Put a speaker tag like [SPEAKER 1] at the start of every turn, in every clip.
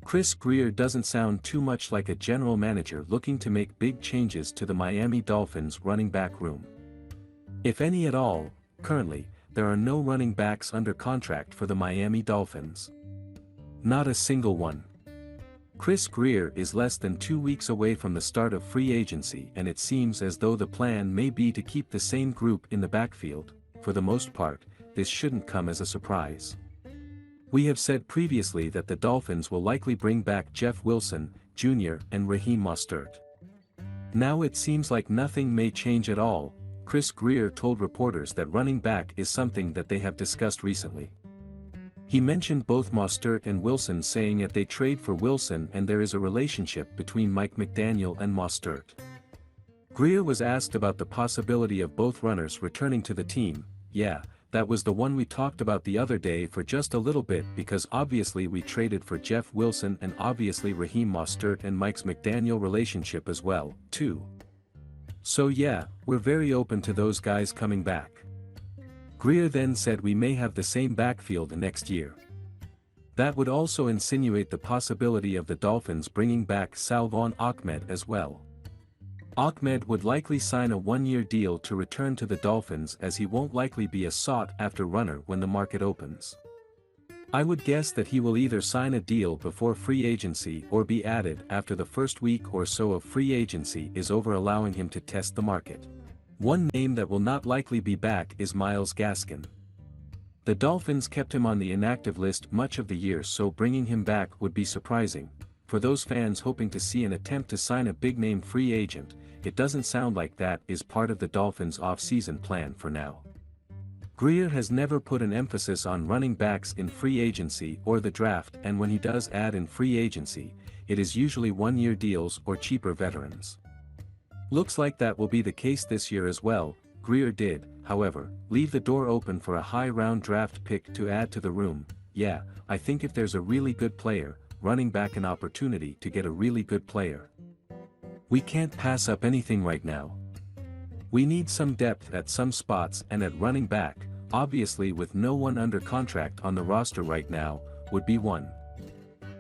[SPEAKER 1] Chris Greer doesn't sound too much like a general manager looking to make big changes to the Miami Dolphins running back room. If any at all, currently, there are no running backs under contract for the Miami Dolphins. Not a single one. Chris Greer is less than 2 weeks away from the start of free agency, and it seems as though the plan may be to keep the same group in the backfield. For the most part, this shouldn't come as a surprise. We have said previously that the Dolphins will likely bring back Jeff Wilson, Jr. and Raheem Mostert. Now it seems like nothing may change at all. Chris Greer told reporters that running back is something that they have discussed recently. He mentioned both Mostert and Wilson, saying that they trade for Wilson and there is a relationship between Mike McDaniel and Mostert. Greer was asked about the possibility of both runners returning to the team. Yeah, that was the one we talked about the other day for just a little bit, because obviously we traded for Jeff Wilson and obviously Raheem Mostert and Mike's McDaniel relationship as well, too. So yeah, we're very open to those guys coming back. Greer then said we may have the same backfield next year. That would also insinuate the possibility of the Dolphins bringing back Salvon Ahmed as well. Ahmed would likely sign a 1-year deal to return to the Dolphins, as he won't likely be a sought-after runner when the market opens. I would guess that he will either sign a deal before free agency or be added after the first week or so of free agency is over, allowing him to test the market. One name that will not likely be back is Myles Gaskin. The Dolphins kept him on the inactive list much of the year, so bringing him back would be surprising. For those fans hoping to see an attempt to sign a big-name free agent, it doesn't sound like that is part of the Dolphins' off-season plan for now. Greer has never put an emphasis on running backs in free agency or the draft, and when he does add in free agency, it is usually 1-year deals or cheaper veterans. Looks like that will be the case this year as well. Greer did, however, leave the door open for a high-round draft pick to add to the room. Yeah, I think if there's a really good player, running back, an opportunity to get a really good player. We can't pass up anything right now. We need some depth at some spots, and at running back, obviously with no one under contract on the roster right now, would be one.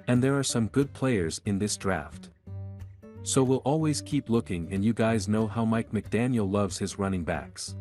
[SPEAKER 1] And there are some good players in this draft. So we'll always keep looking, and you guys know how Mike McDaniel loves his running backs.